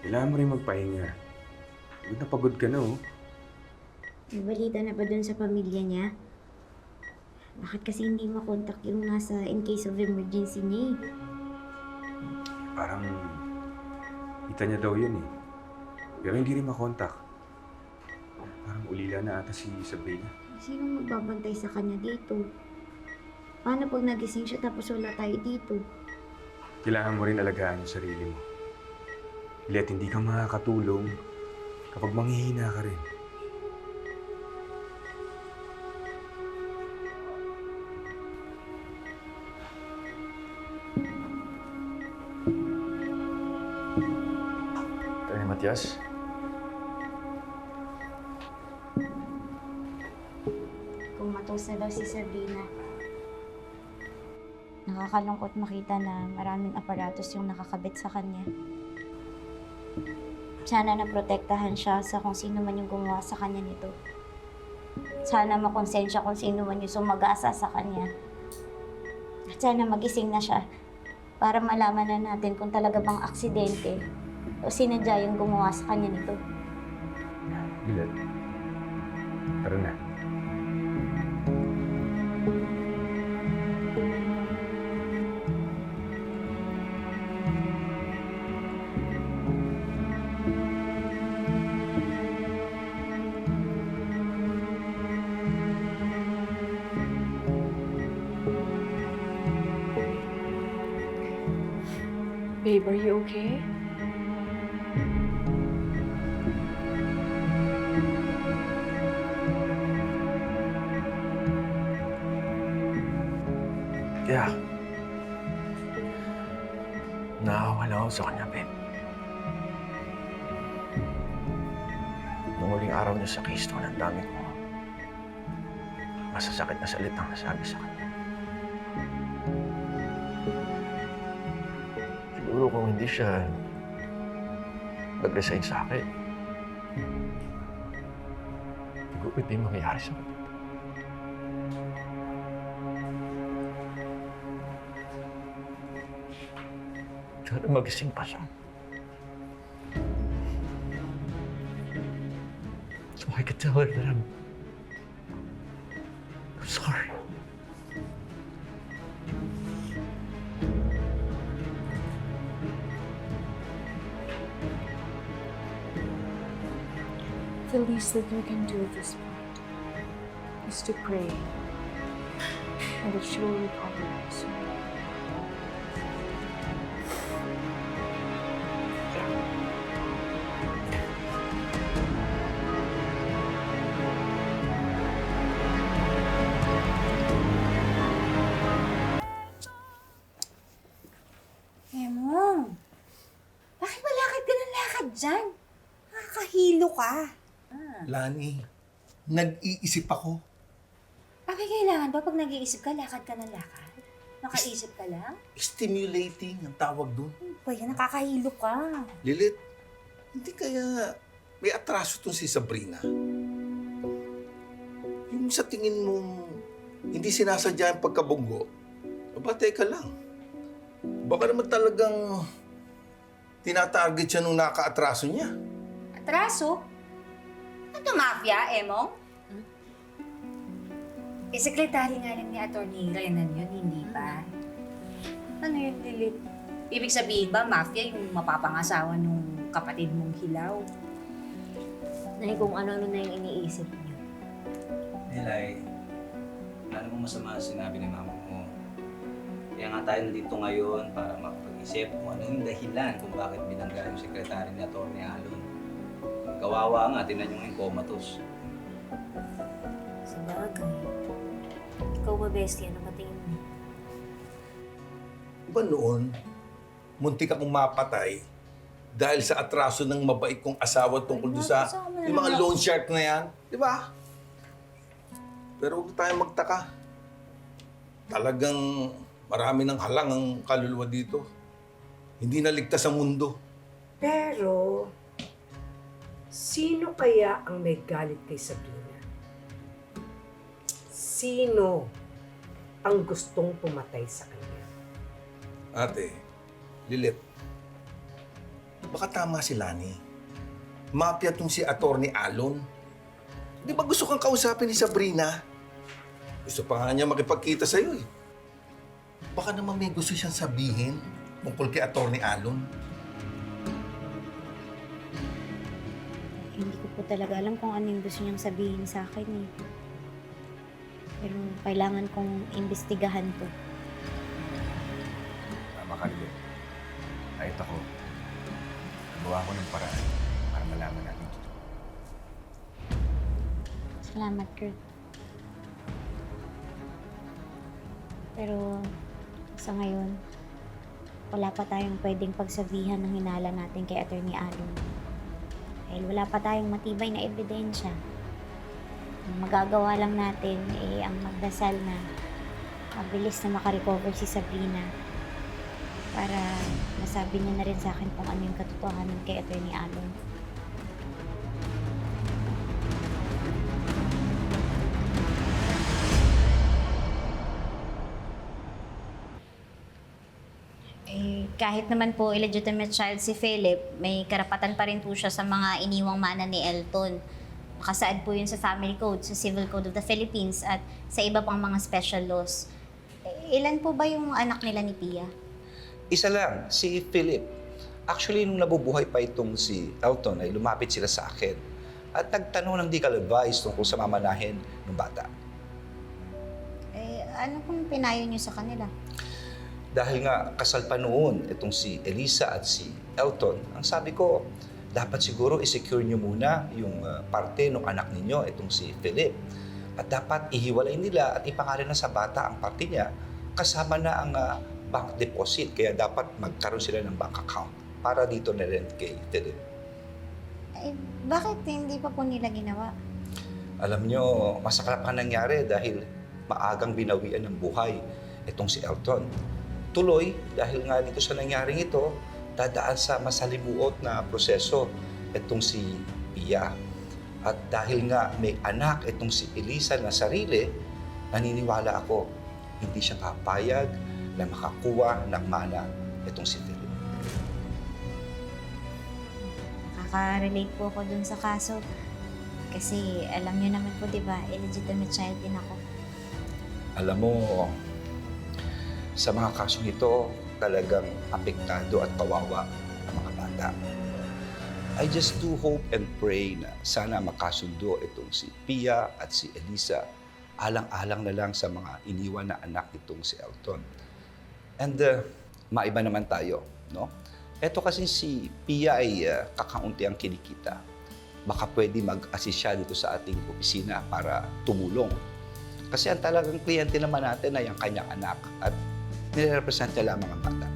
Kailangan mo rin magpahinga. Pagod ka na, oh. May balita na ba dun sa pamilya niya? Bakit kasi hindi makontak yung nasa in case of emergency niya eh? Parang kita niya daw yun, eh. Pero hindi rin makontak. Parang ulila na ata si Sabrina. Sino magbabantay sa kanya dito? Paano pag nagising siya tapos wala tayo dito? Kailangan mo rin alagaan yung sarili mo. Let hindi ka makakatulong kapag manghihina ka rin. Attorney Matias? Kung matos na daw si Sabrina. Nakakalungkot makita na maraming aparatos yung nakakabit sa kanya. Sana naprotektahan siya sa kung sino man yung gumawa sa kanya nito. Sana makonsensya kung sino man yung sumag-asa sa kanya. At sana magising na siya para malaman na natin kung talaga bang aksidente o sinadya yung gumawa sa kanya nito. Lilet. Tara na. Babe, are you okay? Yeah. Nakakawala ako sa kanya, babe. Nung huling araw niya sa Keystone, ang dami ko masasakit na salitang nasabi sa kanya. Siguro kung hindi siya nag-resign sa akin, siguro hindi mangyayari sa kanya. Sana magising pa siya. So I could tell her that I'm sorry. The least that we can do at this point is to pray and that she will recover soon. Emong, bakit malakad ka ng lakad dyan? Nakakahilo ka. Lani, nag-iisip ako. Bakit kailangan ba pag nag-iisip ka, lakad ka ng lakad? Nakaisip ka lang? Stimulating ang tawag doon. Ano ba yan? Nakakahilo ka. Lilit, hindi kaya may atraso tong si Sabrina? Yung sa tingin mo, hindi sinasadya ang pagkabunggo, mabatay ka lang. Baka naman talagang tinatarget siya nung naka-atraso niya. Atraso? Ano mafia, Emong? Eh, sekretary nga lang ni Atty. Renan yun, hindi ba? Ano yun, Lilith? Ibig sabihin ba, mafia yung mapapangasawa nung kapatid mong hilaw? Nay, kung ano-ano na yung iniisip niyo. Nilay, alam mo masama ang sinabi ni mama mo. Kaya nga tayo nandito ngayon para makapag-isip kung ano yung dahilan kung bakit binangga yung sekretary ni Atty. Alon. Kawawa nga, tinan yung comatose. Sa bagay. Ikaw ba, bestie? Ano ba tingin mo? Diba noon, muntik akong mapatay dahil sa atraso ng mabait kong asawa tungkol doon sa yung mga loan shark na yan. Di ba? Pero huwag tayong magtaka. Talagang marami ng halang ang kaluluwa dito. Hindi naligtas ang mundo. Pero, sino kaya ang may galit kay Sabrina? Sino ang gustong pumatay sa kanya? Ate, Lilit, baka tama si Lani. Mafia tong si Atty. Alon. Di ba gusto kang kausapin ni Sabrina? Gusto pa nga niya makipagkita sa'yo eh. Baka naman may gusto siyang sabihin tungkol kay Atty. Alon. Hindi ko po talaga alam kung ano yung gusto niyang sabihin sa akin eh. Pero kailangan kong imbestigahan to. Tama ka, Lily. Kahit ako, nagawa ko ng paraan para malaman natin ito. Salamat, Kurt. Pero sa ngayon, wala pa tayong pwedeng pagsabihan ng hinala natin kay Atty. Alon. Dahil wala pa tayong matibay na ebidensya. Ang magagawa lang natin ay ang magdasal na mabilis na makarecover si Sabrina para masabi niya na rin sa akin kung ano yung katotohanan kay Atty. Alon. Kahit naman po illegitimate child si Philip, may karapatan pa rin po siya sa mga iniwang mana ni Elton. Nakasaad po yun sa Family Code, sa Civil Code of the Philippines at sa iba pang mga special laws. Ilan po ba yung anak nila ni Pia? Isa lang, si Philip. Actually, nung nabubuhay pa itong si Elton, ay lumapit sila sa akin. At nagtanong ng legal advice tungkol sa mamanahin ng bata. Ano pong pinayo niyo sa kanila? Dahil nga kasal pa noon itong si Elisa at si Elton, ang sabi ko, dapat siguro i-secure nyo muna yung parte ng anak ninyo, itong si Philip. At dapat ihiwalay nila at ipangalan na sa bata ang parte niya kasama na ang bank deposit. Kaya dapat magkaroon sila ng bank account para dito na rin kay Philip. Bakit hindi pa po nila ginawa? Alam nyo, masaklap ang nangyari dahil maagang binawian ng buhay itong si Elton. Tuloy, dahil nga dito sa nangyaring ito, dadaan sa masalimuot na proseso itong si Pia. At dahil nga may anak itong si Elisa na sarili, naniniwala ako, hindi siya papayag na makakuha ng mana itong si Philip. Nakaka-relate po ako dun sa kaso. Kasi alam niyo naman po, di ba, illegitimate child din ako. Alam mo, sa mga kasong ito, talagang apektado at kawawa ang mga bata. I just do hope and pray na sana makasundo itong si Pia at si Elisa, alang-alang na lang sa mga iniwan na anak nitong si Elton. And maiba naman tayo, no? Ito kasi si Pia ay kakaunti ang kinikita. Baka pwede mag-assist siya dito sa ating opisina para tumulong. Kasi ang talagang kliyente naman natin ay ang kanyang anak at nire-represent niya lamang ang bata.